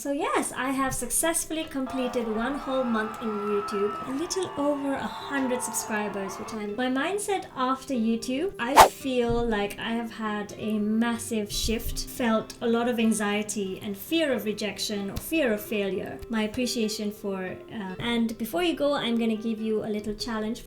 So yes, I have successfully completed 1 whole month in YouTube, a little over 100 subscribers, my mindset after YouTube. I feel like I have had a massive shift, felt a lot of anxiety and fear of rejection or fear of failure, my appreciation for, and before you go, I'm gonna give you a little challenge.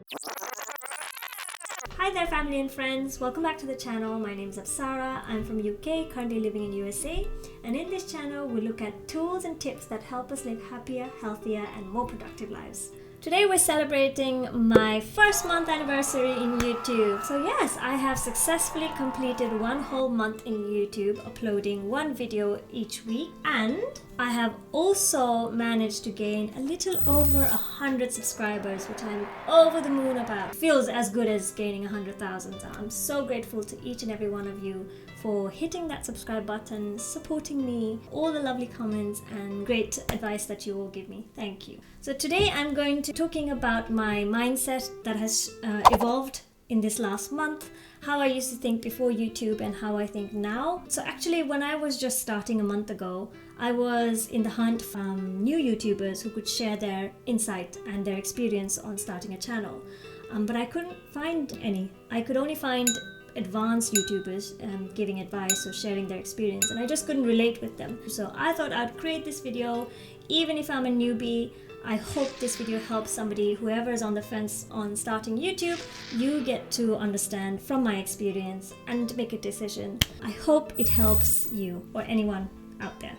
Hi there family and friends, welcome back to the channel. My name is Apsara, I'm from UK, currently living in USA, and in this channel we look at tools and tips that help us live happier, healthier and more productive lives. Today we're celebrating my first month anniversary in YouTube. So yes, I have successfully completed 1 whole month in YouTube, uploading 1 video each week, and I have also managed to gain a little over 100 subscribers, which I'm over the moon about. Feels as good as gaining 100,000. I'm so grateful to each and every one of you for hitting that subscribe button, supporting me, all the lovely comments and great advice that you all give me. Thank you. So today I'm going to be talking about my mindset that has evolved in this last month, how I used to think before YouTube and how I think now. So actually when I was just starting a month ago, I was in the hunt for new YouTubers who could share their insight and their experience on starting a channel. But I couldn't find any. I could only find advanced YouTubers giving advice or sharing their experience, and I just couldn't relate with them. So I thought I'd create this video, even if I'm a newbie. I hope this video helps somebody, whoever is on the fence on starting YouTube. You get to understand from my experience and make a decision. I hope it helps you or anyone out there.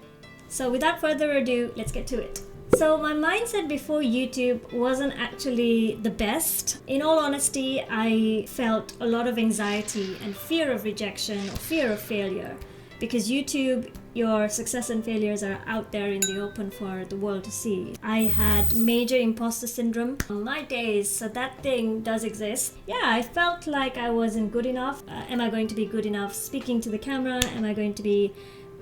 So without further ado, let's get to it. So my mindset before YouTube wasn't actually the best. In all honesty, I felt a lot of anxiety and fear of rejection or fear of failure, because YouTube, your success and failures are out there in the open for the world to see. I had major imposter syndrome on my days, so that thing does exist. Yeah, I felt like I wasn't good enough. Am I going to be good enough speaking to the camera? Am I going to be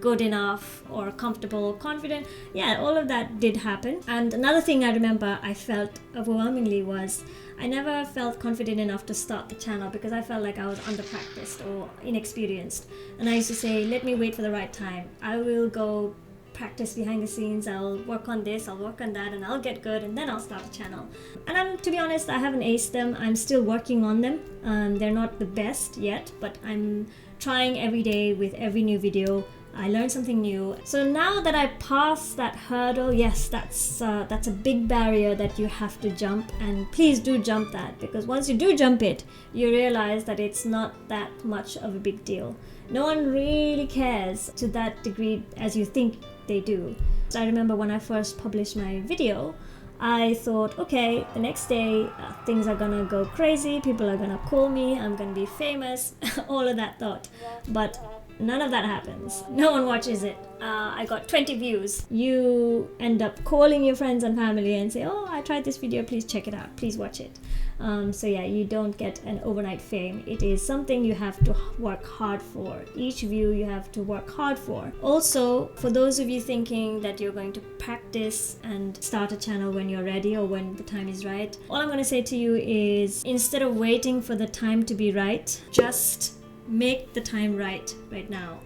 good enough or comfortable, confident? Yeah, all of that did happen. And another thing I remember I felt overwhelmingly was I never felt confident enough to start the channel because I felt like I was under-practiced or inexperienced. And I used to say, let me wait for the right time. I will go practice behind the scenes, I'll work on this, I'll work on that, and I'll get good, and then I'll start the channel. And to be honest, I haven't aced them. I'm still working on them. They're not the best yet, but I'm trying every day with every new video. I learned something new. So now that I passed that hurdle, yes, that's a big barrier that you have to jump, and please do jump that, because once you do jump it, you realize that it's not that much of a big deal. No one really cares to that degree as you think they do. So I remember when I first published my video, I thought, okay, the next day things are gonna go crazy, people are gonna call me, I'm gonna be famous, all of that thought. But none of that happens. No one watches it. I got 20 views. You end up calling your friends and family and say, oh, I tried this video, please check it out, please watch it. So yeah, you don't get an overnight fame. It is something you have to work hard for. Each view you have to work hard for. Also, for those of you thinking that you're going to practice and start a channel when you're ready or when the time is right, all I'm going to say to you is, instead of waiting for the time to be right, just make the time right now.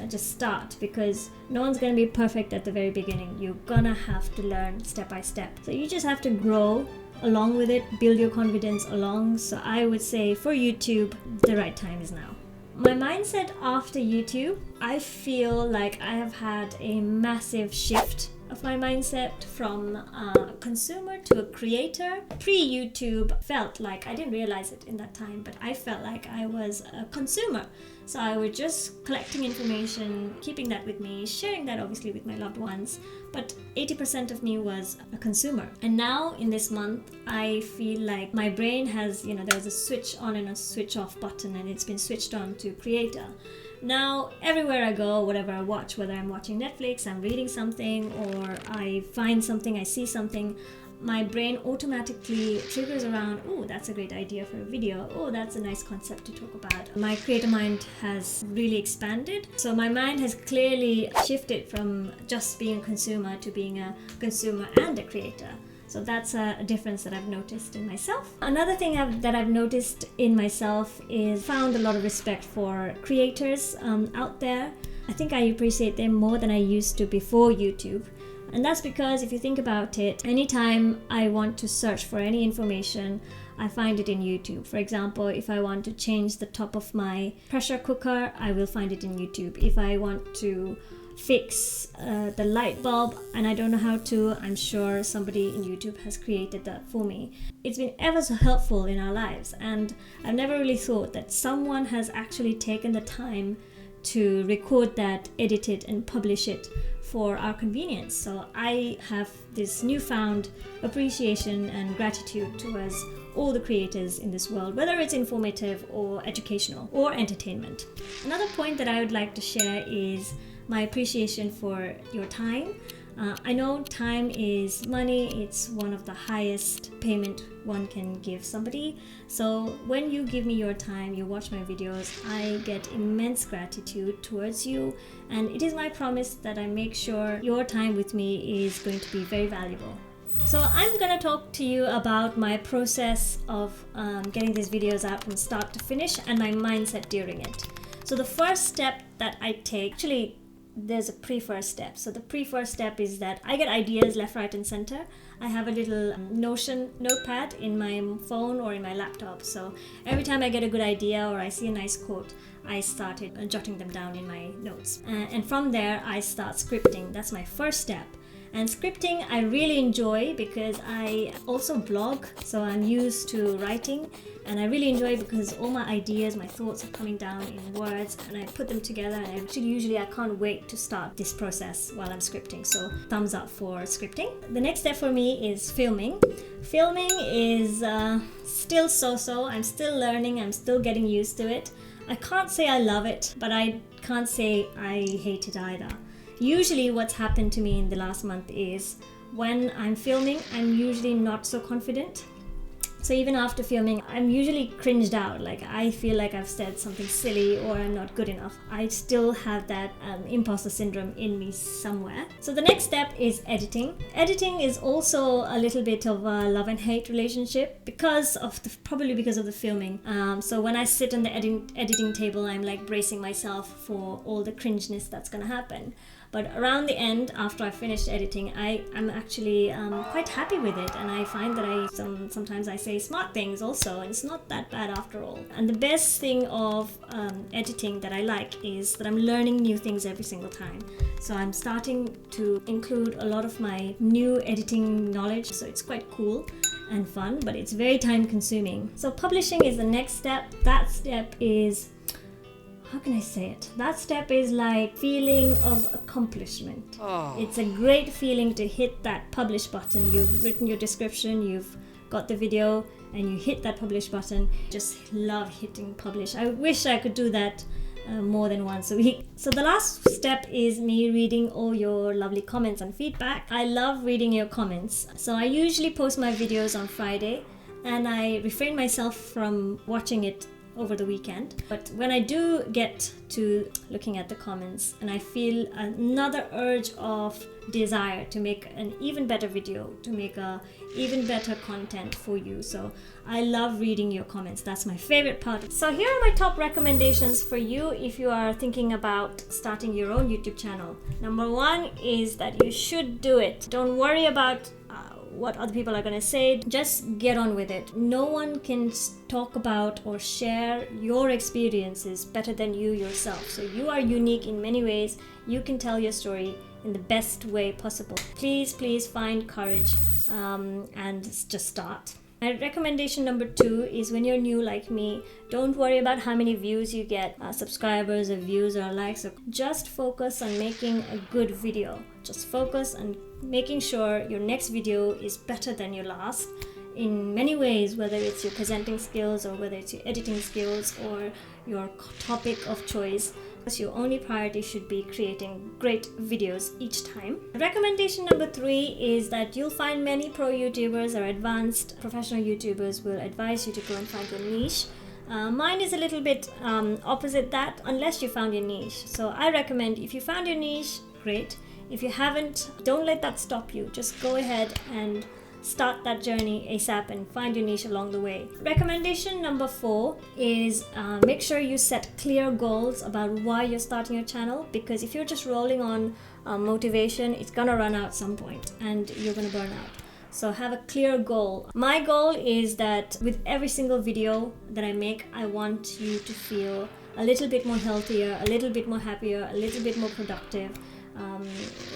Just start, because no one's going to be perfect at the very beginning. You're gonna have to learn step by step. So you just have to grow along with it, build your confidence along. So I would say for YouTube, the right time is now. My mindset after YouTube, I feel like I have had a massive shift of my mindset from a consumer to a creator. Pre-YouTube felt like, I didn't realize it in that time, but I felt like I was a consumer. So I was just collecting information, keeping that with me, sharing that obviously with my loved ones, but 80% of me was a consumer. And now in this month, I feel like my brain has, there's a switch on and a switch off button, and it's been switched on to creator. Now, everywhere I go, whatever I watch, whether I'm watching Netflix, I'm reading something, or I find something, I see something, my brain automatically triggers around, oh, that's a great idea for a video, oh, that's a nice concept to talk about. My creator mind has really expanded. So my mind has clearly shifted from just being a consumer to being a consumer and a creator. So that's a difference that I've noticed in myself. Another thing that I've noticed in myself is found a lot of respect for creators out there. I think I appreciate them more than I used to before YouTube. And that's because if you think about it, anytime I want to search for any information, I find it in YouTube. For example, if I want to change the top of my pressure cooker, I will find it in YouTube. If I want to fix the light bulb and I don't know how to, I'm sure somebody in YouTube has created that for me. It's been ever so helpful in our lives, and I've never really thought that someone has actually taken the time to record that, edit it, and publish it for our convenience. So I have this newfound appreciation and gratitude towards all the creators in this world, whether it's informative or educational or entertainment. Another point that I would like to share is my appreciation for your time. I know time is money. It's one of the highest payment one can give somebody. So when you give me your time, you watch my videos, I get immense gratitude towards you, and it is my promise that I make sure your time with me is going to be very valuable. So I'm gonna talk to you about my process of getting these videos out from start to finish and my mindset during it. So the first step that I take, actually there's a pre-first step. So the pre-first step is that I get ideas left, right, and center. I have a little Notion notepad in my phone or in my laptop. So every time I get a good idea or I see a nice quote, I started jotting them down in my notes. And from there, I start scripting. That's my first step. And scripting I really enjoy because I also blog, so I'm used to writing, and I really enjoy it because all my ideas, my thoughts are coming down in words and I put them together, and usually I can't wait to start this process while I'm scripting. So thumbs up for scripting. The next step for me is filming. Filming is still so-so. I'm still learning, I'm still getting used to it. I can't say I love it, but I can't say I hate it either. Usually what's happened to me in the last month is when I'm filming, I'm usually not so confident. So even after filming, I'm usually cringed out. Like I feel like I've said something silly or I'm not good enough. I still have that imposter syndrome in me somewhere. So the next step is editing. Editing is also a little bit of a love and hate relationship probably because of the filming. So when I sit on the editing table, I'm like bracing myself for all the cringeness that's gonna happen. But around the end, after I finished editing, I'm actually quite happy with it, and I find that sometimes I say smart things also, and it's not that bad after all. And the best thing of editing that I like is that I'm learning new things every single time. So I'm starting to include a lot of my new editing knowledge, so it's quite cool and fun, but it's very time consuming. So publishing is the next step. That step is, how can I say it? That step is like feeling of accomplishment. Oh. It's a great feeling to hit that publish button. You've written your description, you've got the video, and you hit that publish button. Just love hitting publish. I wish I could do that more than once a week. So the last step is me reading all your lovely comments and feedback. I love reading your comments. So I usually post my videos on Friday, and I refrain myself from watching it over the weekend. But when I do get to looking at the comments, and I feel another urge of desire to make an even better video, to make a even better content for you. So I love reading your comments. That's my favorite part. So here are my top recommendations for you if you are thinking about starting your own YouTube channel. Number one is that you should do it. Don't worry about what other people are going to say. Just get on with it. No one can talk about or share your experiences better than you yourself. So you are unique in many ways. You can tell your story in the best way possible. Please find courage and just start. My recommendation number 2 is when you're new like me, don't worry about how many views you get, subscribers or views or likes. Just focus on making a good video. Just focus on making sure your next video is better than your last in many ways, whether it's your presenting skills or whether it's your editing skills or your topic of choice. Your only priority should be creating great videos each time. Recommendation number 3 is that you'll find many pro YouTubers or advanced professional YouTubers will advise you to go and find your niche. Mine is a little bit opposite that, unless you found your niche. So I recommend if you found your niche, great. If you haven't, don't let that stop you. Just go ahead and start that journey ASAP and find your niche along the way. Recommendation number 4 is make sure you set clear goals about why you're starting your channel, because if you're just rolling on motivation, it's gonna run out some point and you're gonna burn out. So have a clear goal. My goal is that with every single video that I make, I want you to feel a little bit more healthier, a little bit more happier, a little bit more productive,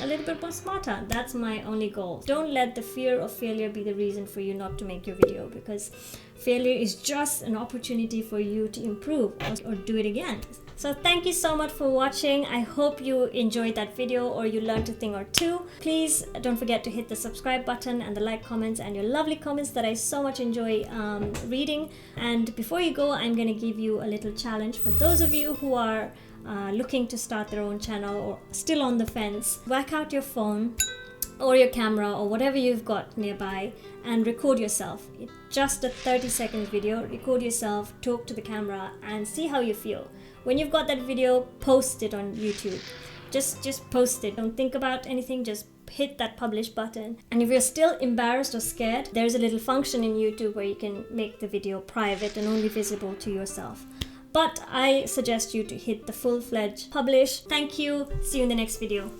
a little bit more smarter. That's my only goal. Don't let the fear of failure be the reason for you not to make your video, because failure is just an opportunity for you to improve or do it again. So thank you so much for watching. I hope you enjoyed that video or you learned a thing or two. Please don't forget to hit the subscribe button and the like comments and your lovely comments that I so much enjoy reading. And before you go, I'm going to give you a little challenge for those of you who are looking to start their own channel or still on the fence. Whack out your phone or your camera or whatever you've got nearby and record yourself. It's just a 30-second video. Record yourself, talk to the camera and see how you feel. When you've got that video, post it on YouTube. Just post it. Don't think about anything, just hit that publish button. And if you're still embarrassed or scared, there's a little function in YouTube where you can make the video private and only visible to yourself. But I suggest you to hit the full-fledged publish. Thank you. See you in the next video.